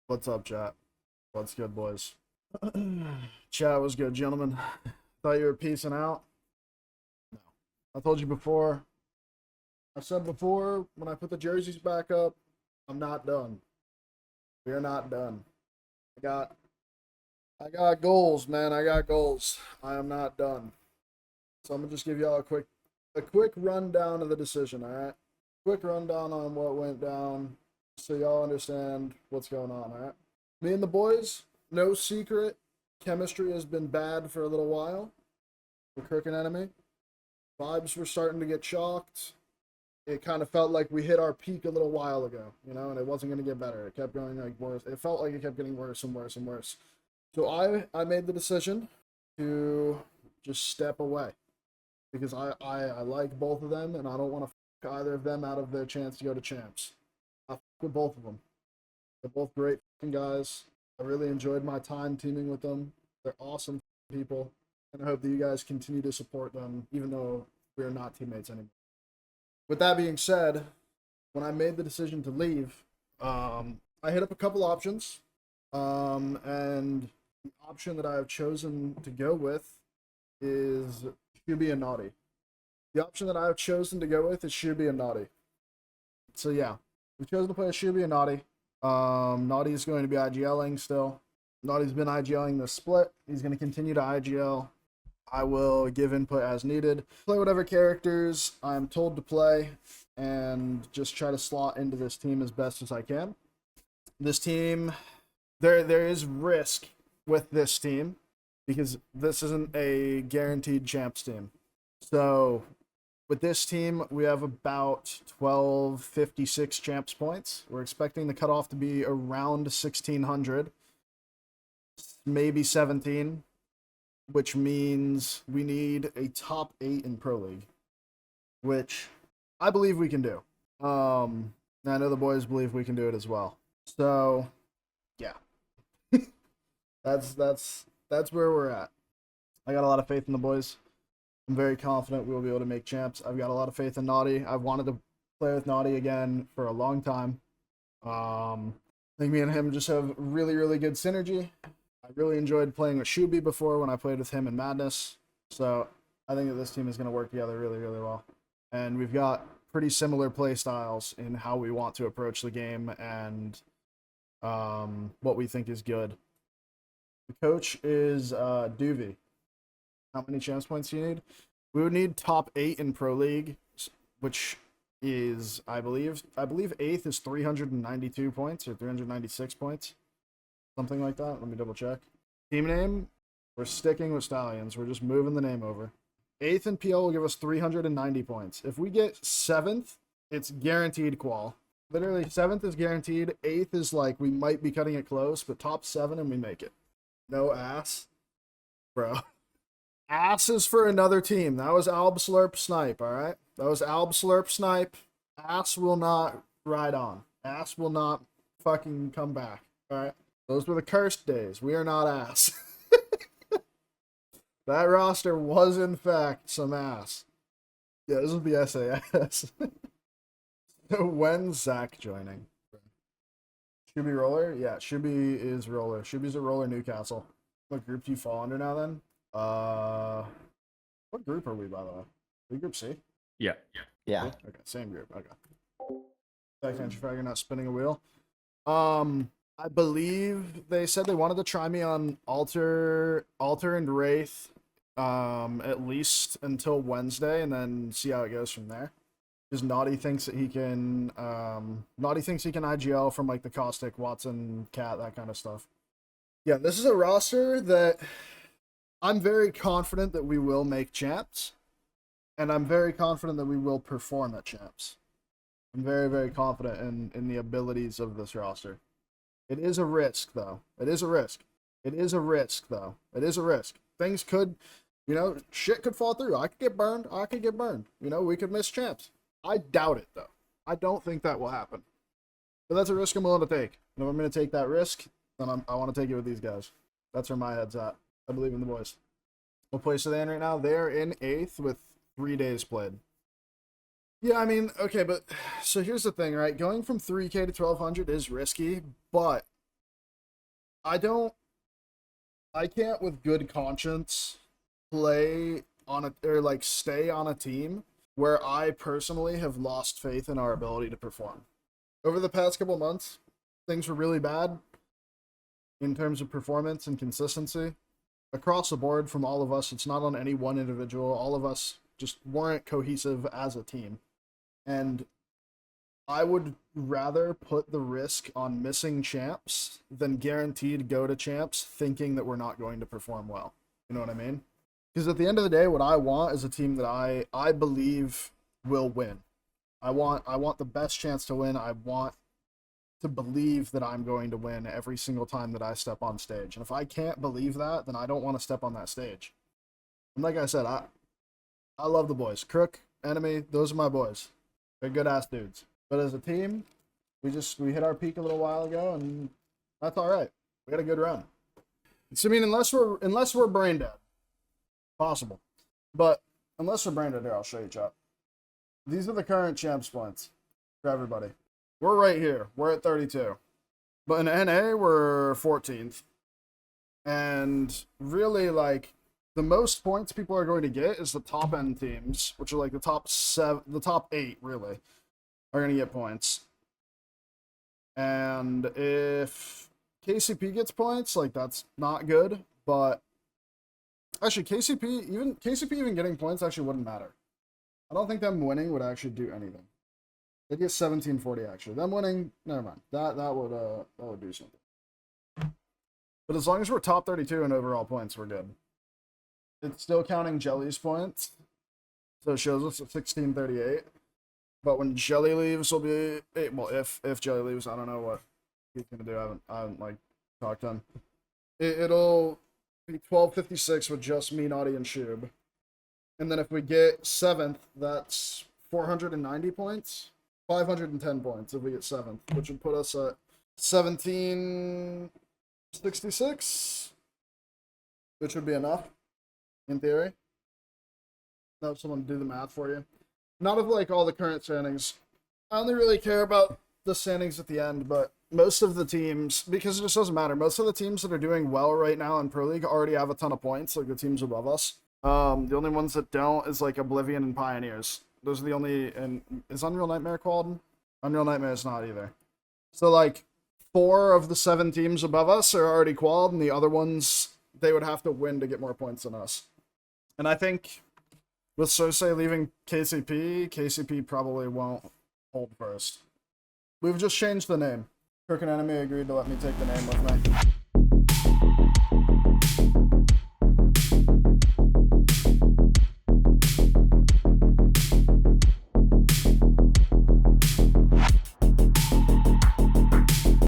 What's up, chat? What's good, boys? Chat was good, gentlemen. Thought you were peacing out. No. I told you before. I said before, when I put the jerseys back up, I'm not done. We're not done. I got goals, man. I got goals. I am not done. So I'm gonna just give y'all a quick rundown of the decision, alright? Quick rundown on what went down so y'all understand what's going on, alright? Me and the boys, no secret, chemistry has been bad for a little while. We're cooking enemy. Vibes were starting to get shocked. It kind of felt like we hit our peak a little while ago, and it wasn't going to get better. It kept going like worse. It felt like it kept getting worse and worse and worse. So I made the decision to just step away because I like both of them and I don't want to fuck either of them out of their chance to go to champs. I fuck with both of them. They're both great guys. I really enjoyed my time teaming with them. They're awesome people, and I hope that you guys continue to support them, even though we're not teammates anymore. With that being said, when I made the decision to leave, I hit up a couple options, and the option that I have chosen to go with is Shooby and Naughty. The option that I have chosen to go with is Shooby and Naughty. So yeah, we've chosen to play as Shooby and Naughty. Naughty is going to be IGLing still. Naughty's been IGLing this split. He's going to continue to IGL. I will give input as needed. Play whatever characters I'm told to play and just try to slot into this team as best as I can. This team, there is risk with this team because this isn't a guaranteed champs team. So with this team, we have about 1256 champs points. We're expecting the cutoff to be around 1600, maybe 17, which means we need a top 8 in Pro League, which I believe we can do. I know the boys believe we can do it as well. So, yeah. that's where we're at. I got a lot of faith in the boys. I'm very confident we will be able to make champs. I've got a lot of faith in Naughty. I've wanted to play with Naughty again for a long time. I think me and him just have really, really good synergy. I really enjoyed playing with Shooby before when I played with him in Madness. So I think that this team is going to work together really, really well. And we've got pretty similar play styles in how we want to approach the game and what we think is good. The coach is Duvy. How many chance points do you need? We would need top 8 in Pro League, which is, I believe 8th is 392 points or 396 points. Something like that. Let me double check. Team name, we're sticking with Stallions. We're just moving the name over. 8th in PL will give us 390 points. If we get 7th, it's guaranteed qual. Literally, 7th is guaranteed. 8th is like, we might be cutting it close, but top 7 and we make it. No ass. Bro. Ass is for another team. That was Alb Slurp Snipe, alright? That was Alb Slurp Snipe. Ass will not ride on. Ass will not fucking come back, alright? Those were the cursed days. We are not ass. That roster was, in fact, some ass. Yeah, this is the SAS. So when's Zach joining? Shooby Roller? Yeah, Shooby is Roller. Shooby's a Roller Newcastle. What group do you fall under now, then? What group are we, by the way? Are we group C? Yeah. Okay, same group. Okay. Thanks, Frag, you're not spinning a wheel. I believe they said they wanted to try me on Alter and Wraith, at least until Wednesday, and then see how it goes from there. Because Naughty thinks he can IGL from like the Caustic, Watson, Cat, that kind of stuff. Yeah, this is a roster that I'm very confident that we will make champs, and I'm very confident that we will perform at champs. I'm very, very confident in the abilities of this roster. It is a risk, though. It is a risk. Things could, shit could fall through. I could get burned. We could miss champs. I doubt it, though. I don't think that will happen. But that's a risk I'm willing to take. And if I'm going to take that risk, then I want to take it with these guys. That's where my head's at. I believe in the boys. What place are they in right now? They're in 8th with 3 days played. Yeah, I mean, okay, but so here's the thing, right? Going from 3K to 1200 is risky, but I can't with good conscience play on a, or like stay on a team where I personally have lost faith in our ability to perform. Over the past couple months, things were really bad in terms of performance and consistency. Across the board from all of us, it's not on any one individual. All of us just weren't cohesive as a team. And I would rather put the risk on missing champs than guaranteed go to champs thinking that we're not going to perform well. You know what I mean? Because at the end of the day, what I want is a team that I believe will win. I want the best chance to win. I want to believe that I'm going to win every single time that I step on stage. And if I can't believe that, then I don't want to step on that stage. And like I said, I love the boys. Crook, Enemy, those are my boys. They're good ass dudes. But as a team, we hit our peak a little while ago, and that's all right. We had a good run. So I mean, unless we're brain dead, possible. But unless we're brain dead, here I'll show you, chat. These are the current champs points for everybody. We're right here. We're at 32. But in NA, we're 14th. And really, like, the most points people are going to get is the top end teams, which are like the top 8, really, are going to get points. And if KCP gets points, like, that's not good. But actually, KCP even getting points actually wouldn't matter. I don't think them winning would actually do anything. They'd get 1740 actually. Them winning, never mind. That would do something. But as long as we're top 32 in overall points, we're good. It's still counting Jelly's points, so it shows us at 1638. But when Jelly leaves, will be well. If Jelly leaves, I don't know what he's gonna do. I haven't like talked to him. It'll be 1256 with just me, Naughty, and Shoob. And then if we get 7th, that's 490 points. 510 points if we get 7th, which would put us at 1766, which would be enough, in theory. Now someone do the math for you. Not of like all the current standings. I only really care about the standings at the end, but most of the teams, because it just doesn't matter, most of the teams that are doing well right now in Pro League already have a ton of points, like the teams above us. The only ones that don't is like Oblivion and Pioneers. Those are the only, and is Unreal Nightmare qualified? Unreal Nightmare is not either. So like 4 of the 7 teams above us are already qualified, and the other ones, they would have to win to get more points than us. And I think with Sosei leaving KCP probably won't hold first. We've just changed the name. Crook and Enemy agreed to let me take the name with me.